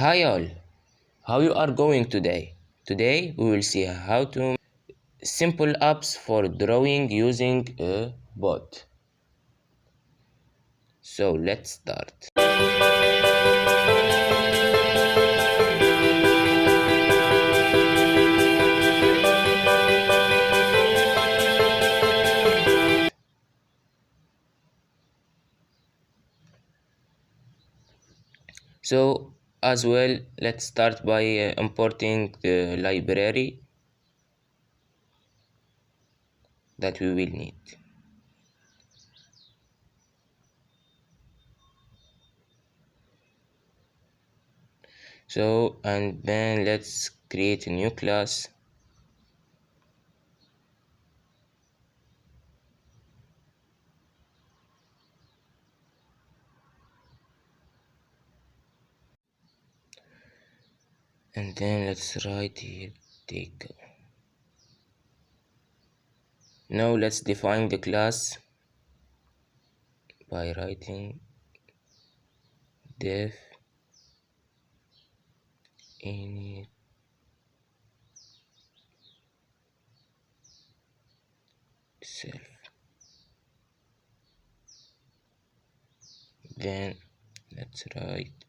Hi all, how you are going today? Today we will see how to simple apps for drawing using a bot. So let's start. So as well, let's start by importing the library that we will need. So and then let's create a new class. And then let's write here take. Now let's define the class by writing def init self. Then let's write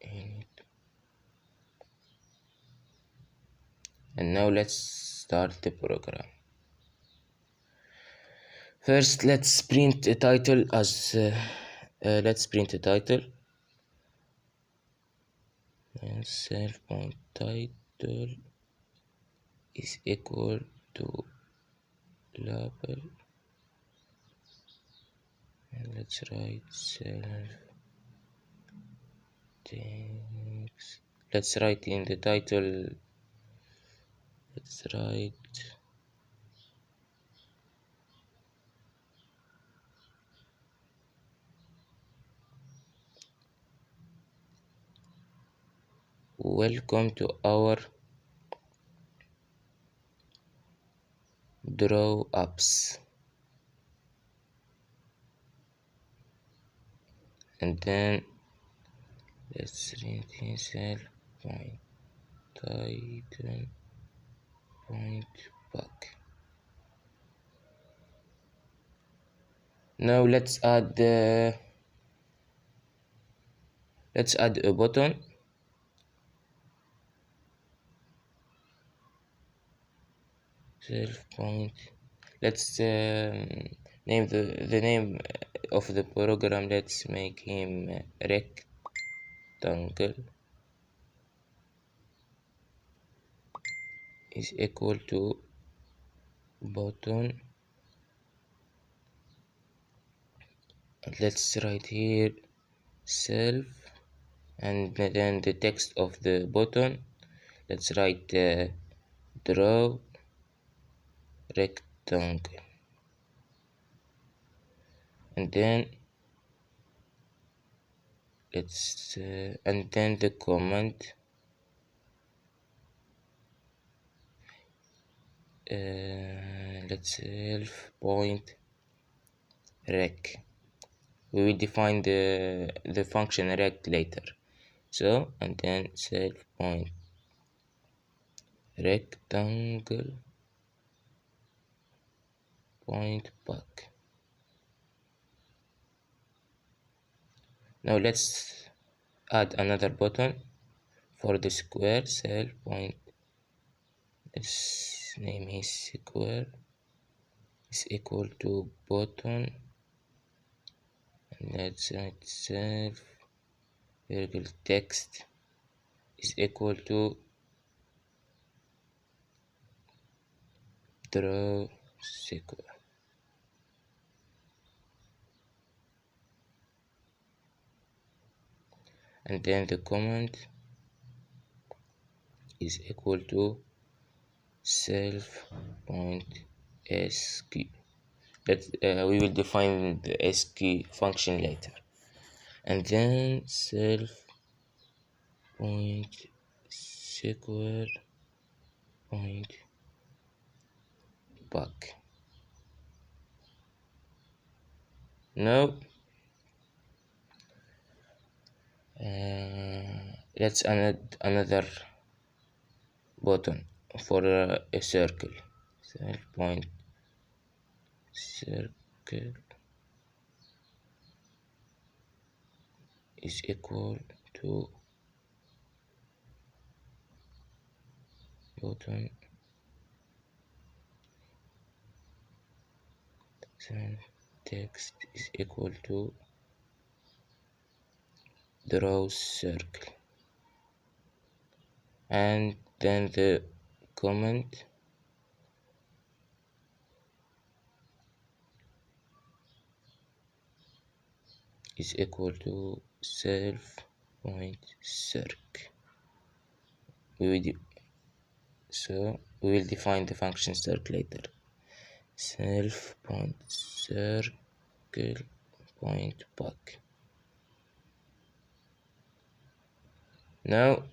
init. And now let's start the program. First let's print a title as let's print a title and self.title is equal to label, and let's write self text. Let's write in the title, let's write welcome to our draw apps. And then let's rename self point title point back. Now let's add a button. Self point. Let's name the name of the program. Let's make him rectangle is equal to button. Let's write here self, and then the text of the button. Let's write draw rectangle, and then let's and then the command let's self point rec. We will define the function rect later. So and then self point rectangle point back. Now let's add another button for the square. Self point, let's name his square is equal to button, and let's write self virgule text is equal to draw square. And then the command is equal to self point sq. We will define the sq function later. And then self point square point back. Now let's add another button for a circle. Self point circle is equal to button text is equal to draw circle, and then the comment is equal to self point circle. We will define the function circle later. Self point circle point back. Now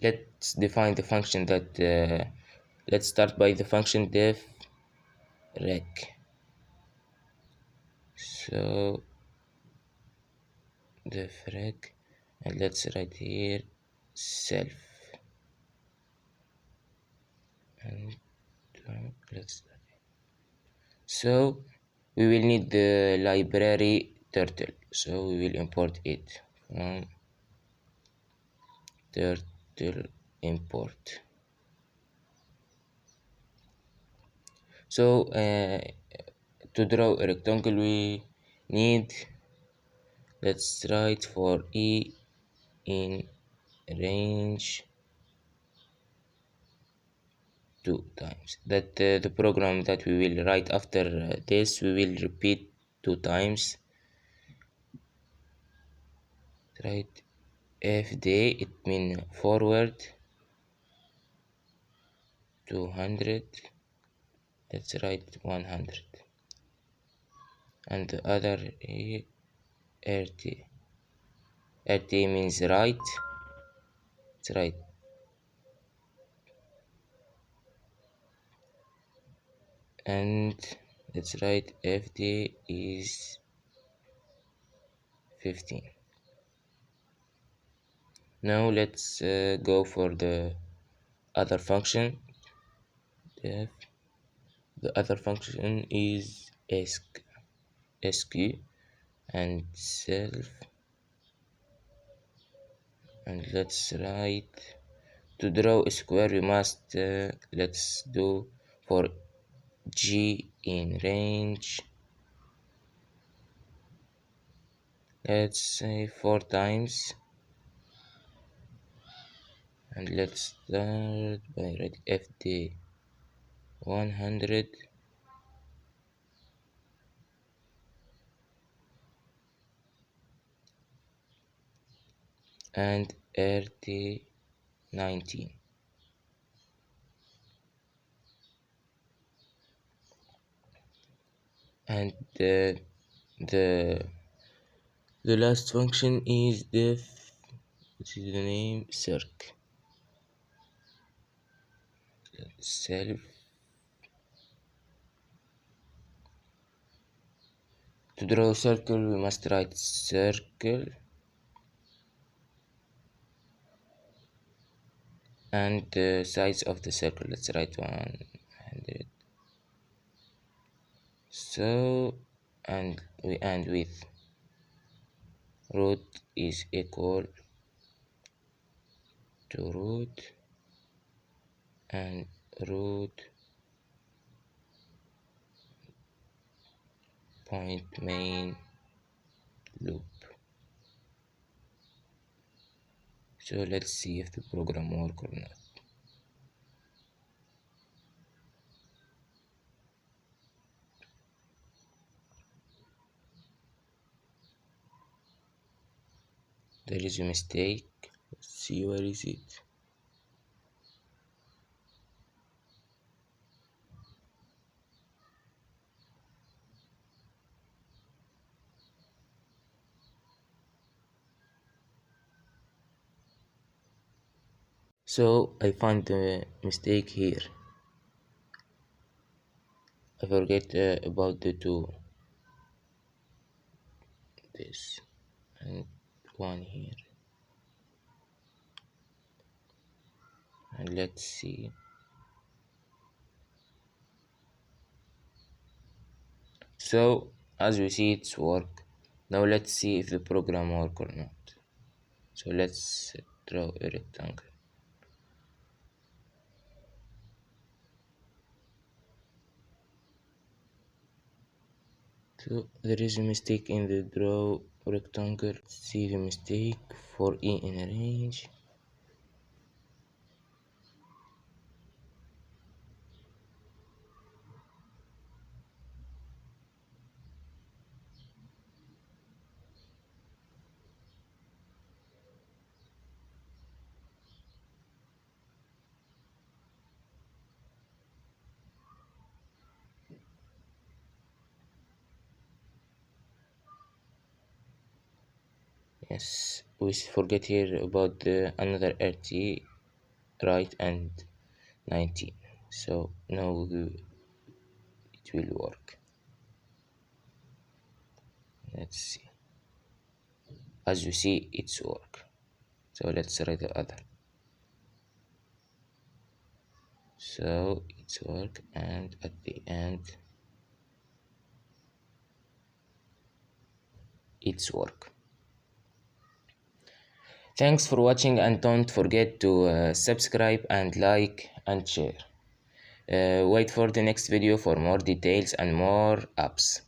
let's define the function that let's start by the function def rec. So def rec, and let's write here self, and let's so we will need the library turtle, so we will import it from turtle import. So to draw a rectangle we need, let's write for e in range 2 times. That the program that we will write after this we will repeat 2 times. Write fd, it means forward 200. Let's write 100, and the other rt. rt means right. Let's write and let's write fd is 15. Now let's go for the other function. The other function is sq and self, and let's write to draw a square we must let's do for g in range, let's say 4 times, and let's start by writing fd 100 and rt 19. And the last function is def, which is the name circ. Self, to draw a circle we must write circle, and the size of the circle, let's write 100. So and we end with root is equal to root and root point main loop. So let's see if the program works or not. There is a mistake. Let's see, where is it? So I find the mistake here. I forget about the two. this and one here, and let's see. So as we see, it's work. Now let's see if the program work or not. So let's draw a rectangle. So there is a mistake in the draw rectangle. See the mistake for E in range. Yes, we forget here about the another RT right and 19. So now it will work. Let's see. As you see, it's work. So let's try the other. So it's work, and at the end it's work. Thanks for watching, and don't forget to subscribe and like and share. Wait for the next video for more details and more apps.